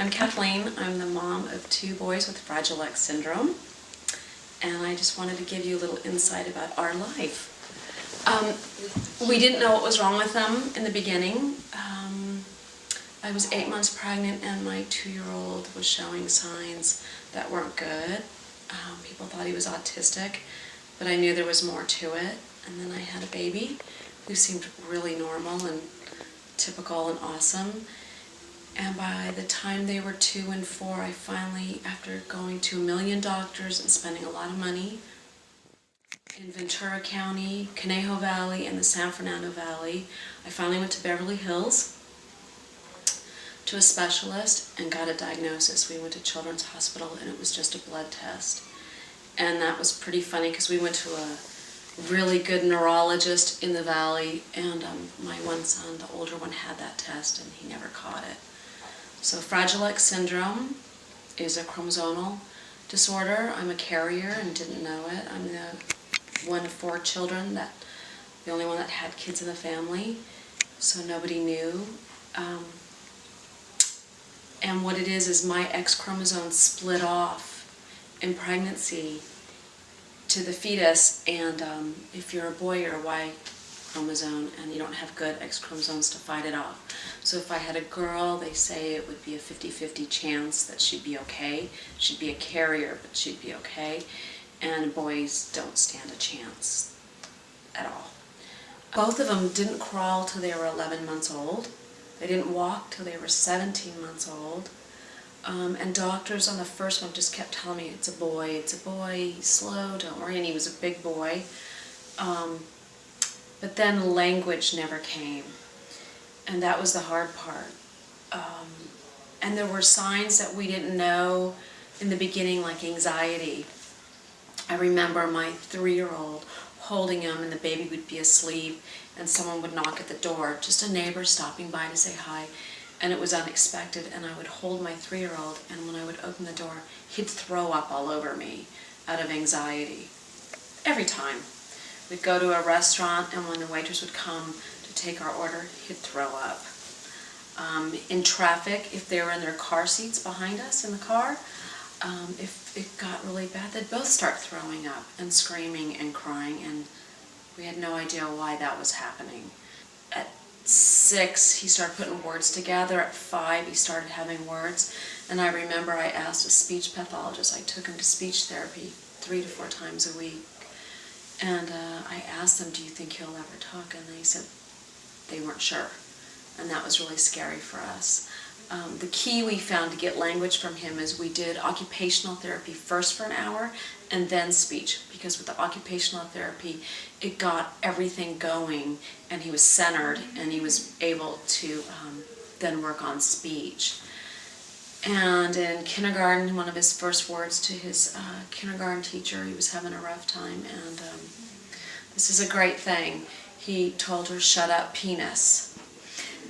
I'm Kathleen. I'm the mom of 2 boys with Fragile X syndrome, and I just wanted to give you a little insight about our life. We didn't know what was wrong with them in the beginning. I was 8 months pregnant and my 2-year-old was showing signs that weren't good. People thought he was autistic, but I knew there was more to it. And then I had a baby who seemed really normal and typical and awesome. And by the time they were 2 and 4, I finally, after going to 1 million doctors and spending a lot of money in Ventura County, Conejo Valley, and the San Fernando Valley, I finally went to Beverly Hills to a specialist and got a diagnosis. We went to Children's Hospital and it was just a blood test. And that was pretty funny because we went to a really good neurologist in the valley, and my one son, the older one, had that test and he never caught it. So Fragile X syndrome is a chromosomal disorder. I'm a carrier and didn't know it. I'm the one of 4 children, the only one that had kids in the family, so nobody knew. And what it is my X chromosome split off in pregnancy to the fetus, and if you're a boy, you're a Y chromosome, and you don't have good X chromosomes to fight it off. So if I had a girl, they say it would be a 50-50 chance that she'd be okay. She'd be a carrier, but she'd be okay. And boys don't stand a chance at all. Both of them didn't crawl till they were 11 months old. They didn't walk till they were 17 months old. And doctors on the first one just kept telling me, it's a boy, he's slow, don't worry, and he was a big boy. But then language never came, and that was the hard part. And there were signs that we didn't know in the beginning, like anxiety. I remember my 3-year-old holding him and the baby would be asleep and someone would knock at the door, just a neighbor stopping by to say hi, and it was unexpected, and I would hold my 3-year-old, and when I would open the door, he'd throw up all over me out of anxiety. Every time. We'd go to a restaurant, and when the waitress would come to take our order, he'd throw up. In traffic, if they were in their car seats behind us in the car, if it got really bad, they'd both start throwing up and screaming and crying, and we had no idea why that was happening. At 6, he started putting words together. At 5, he started having words, and I remember I asked a speech pathologist. I took him to speech therapy 3 to 4 times a week, and I asked them, do you think he'll ever talk? And they said they weren't sure, and that was really scary for us. The key we found to get language from him is we did occupational therapy first for an hour and then speech, because with the occupational therapy it got everything going and he was centered and he was able to then work on speech. And in kindergarten, one of his first words to his kindergarten teacher, he was having a rough time, and this is a great thing. He told her, "Shut up, penis."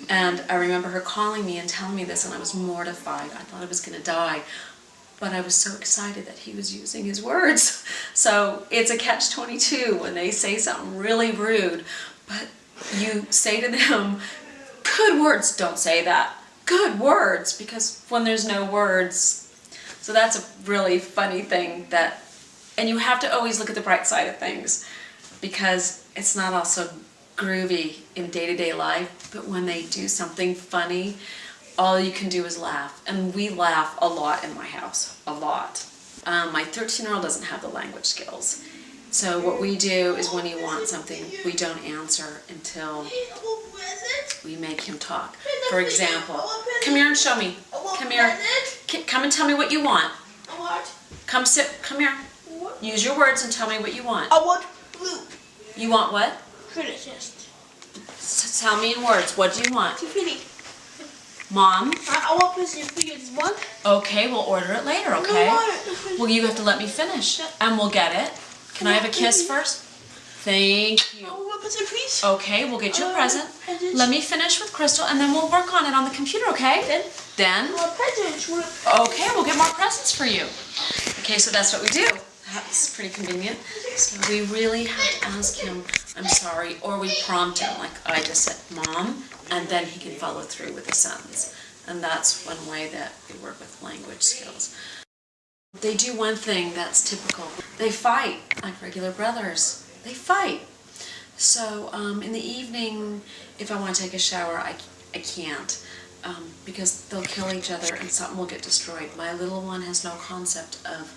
And I remember her calling me and telling me this, and I was mortified. I thought I was going to die, but I was so excited that he was using his words. So it's a catch-22 when they say something really rude, but you say to them, good words, don't say that. Good words, because when there's no words, so that's a really funny thing that, and you have to always look at the bright side of things, because it's not all so groovy in day-to-day life, but when they do something funny, all you can do is laugh. And we laugh a lot in my house, a lot. My 13-year-old doesn't have the language skills. So what we do is when he wants something, we don't answer until we make him talk. For example, come here and show me. Come here. Come and tell me what you want. Come sit. Come here. Use your words and tell me what you want. I want blue. You want what? Tell me in words. What do you want? Mom? I want this one. Okay, we'll order it later, okay? Well, you have to let me finish, and we'll get it. Can I have a kiss first? Thank you. I want a present, please. Okay, we'll get you a present. Let me finish with Crystal, and then we'll work on it on the computer, okay? Then? Okay, we'll get more presents for you. Okay, so that's what we do. That's pretty convenient. So we really have to ask him, I'm sorry, or we prompt him, like I just said, Mom, and then he can follow through with the sentence. And that's one way that we work with language skills. They do one thing that's typical. They fight like regular brothers. They fight. So in the evening, if I want to take a shower, I can't because they'll kill each other and something will get destroyed. My little one has no concept of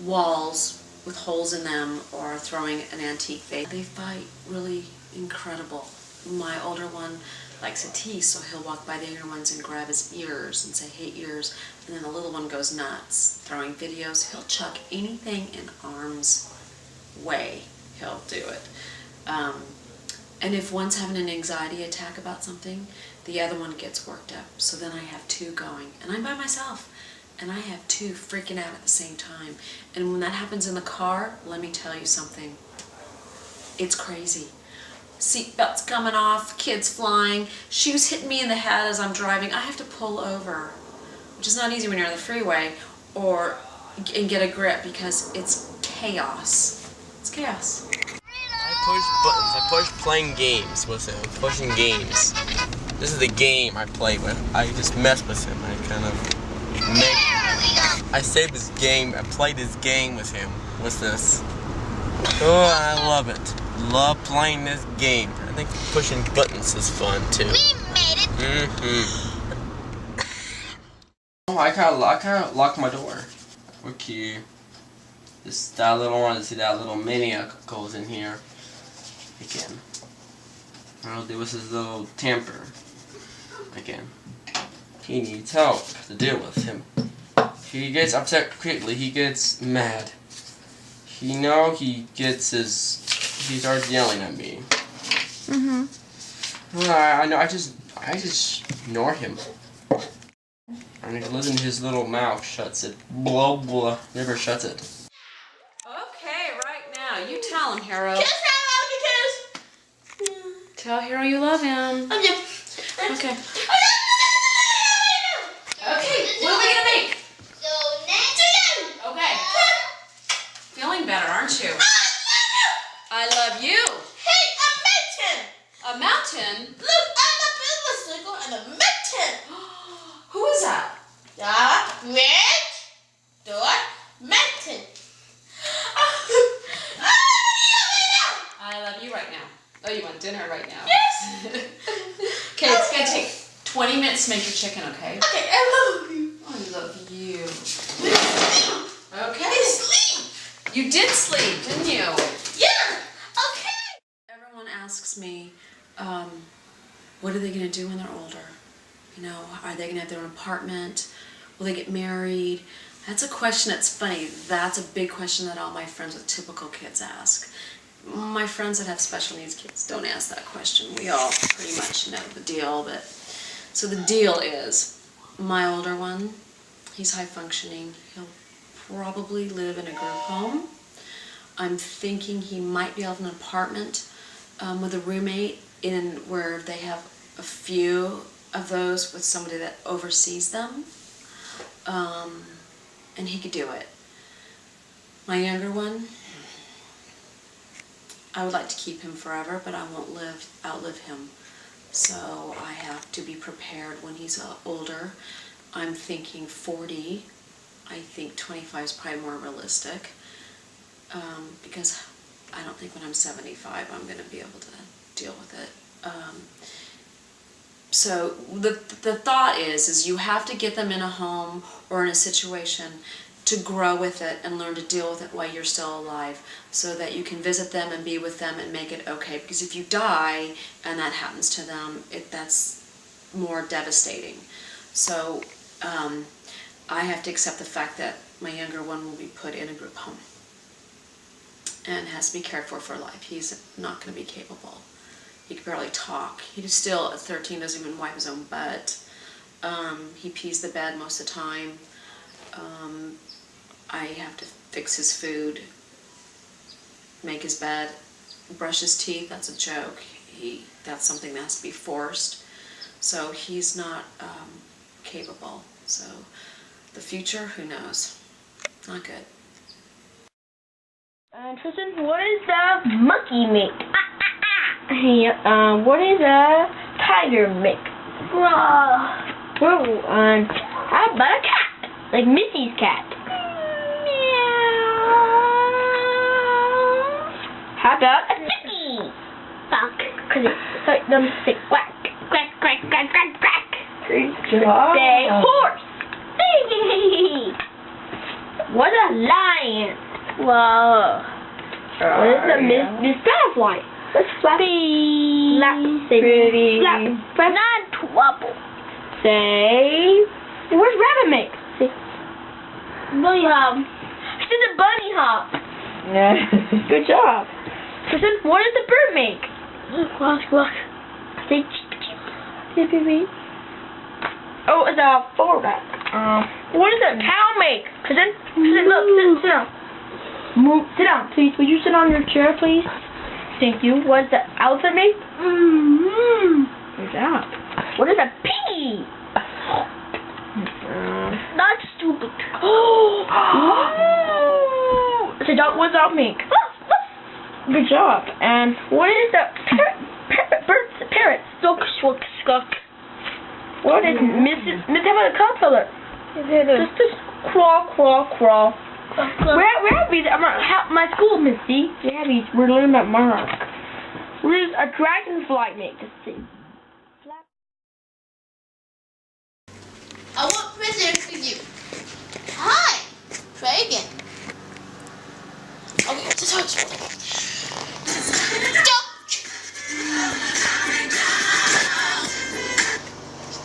walls with holes in them or throwing an antique vase. They fight really incredible. My older one likes a tease, so he'll walk by the younger ones and grab his ears and say, "Hey, ears," and then the little one goes nuts, throwing videos. He'll chuck anything in arm's way. He'll do it. And if one's having an anxiety attack about something, the other one gets worked up. So then I have two going, and I'm by myself, and I have two freaking out at the same time. And when that happens in the car, let me tell you something. It's crazy. Seatbelts coming off, kids flying, shoes hitting me in the head as I'm driving. I have to pull over, which is not easy when you're on the freeway, and get a grip because it's chaos. It's chaos. I push buttons. I push playing games with him. Pushing games. This is the game I play with. I just mess with him. I kind of I save this game. I play this game with him. What's this? Oh, I love it. Love playing this game. I think pushing buttons is fun too. We made it. Oh, I kind of lock my door. Okay. That little one. See that little maniac goes in here again. I'll do with his little temper again. He needs help to deal with him. He gets upset quickly. He gets mad. He starts yelling at me. I know. I just ignore him. And he lives in his little mouth. Shuts it. Blah blah. Never shuts it. Okay, right now, you tell him, Hero. Kiss him, Tell Hero you love him. Okay. Okay, what are we gonna make? So next. Okay. Feeling better, aren't you? I love you. Hey, a mountain. A mountain? Look, I'm a bicycle and a mountain. Who is that? The red door mountain. I love you right now. Oh, you want dinner right now? Yes. Okay, it's gonna take 20 minutes to make your chicken, okay? Okay, I love you. I love you. Okay. I sleep. You did sleep, didn't you? Yeah. Okay. Everyone asks me, what are they gonna do when they're older? You know, are they gonna have their own apartment? Will they get married? That's a question that's funny. That's a big question that all my friends with typical kids ask. My friends that have special needs kids don't ask that question. We all pretty much know the deal. But so the deal is, my older one, he's high functioning. He'll probably live in a group home. I'm thinking he might be able to have an apartment with a roommate in where they have a few of those with somebody that oversees them. And he could do it. My younger one, I would like to keep him forever, but I won't outlive him. So I have to be prepared when he's older. I'm thinking 40. I think 25 is probably more realistic. Because I don't think when I'm 75 I'm going to be able to deal with it. So the thought is you have to get them in a home or in a situation to grow with it and learn to deal with it while you're still alive, so that you can visit them and be with them and make it okay. Because if you die and that happens to them, that's more devastating. So I have to accept the fact that my younger one will be put in a group home and has to be cared for life. He's not going to be capable. He can barely talk. He still, at 13, doesn't even wipe his own butt. He pees the bed most of the time. I have to fix his food, make his bed, brush his teeth. That's a joke. That's something that has to be forced. So he's not capable. So the future, who knows? Not good. Tristan, what is the monkey make? What is a tiger make? Well, how about a cat? Like Missy's cat. How about a sticky? Fuck. Cause it's like them stick quack. Quack, quack, quack, quack, quack. Say horse. What a lion. Whoa. What is a Miss Butterfly? Let's flap. Flap. Say pretty. Flap. Flap. Not trouble. Say. Where's Rabbit Mix? Say. Bunny hop. She's a bunny hop. Yeah. Good job. So then, what does the bird make? Squawk, squawk. Say cheep, cheep. Cheep, cheep, cheep. Oh, it's a fullback. What does a cow make? Cousin, look, sit down. Move, sit down, please. Would you sit on your chair, please? Thank you. What does the elephant make? Good job. What is a piggy? Not stupid. So dog, what does dog make? Good job. And what is the parrot? Squawk, squawk, squawk. What is Miss? How about a caterpillar? Just crawl, crawl, crawl. We're happy. My school, Missy. We're happy. We're learning about monarch. What does a dragonfly make? Let's see. I want presents for you.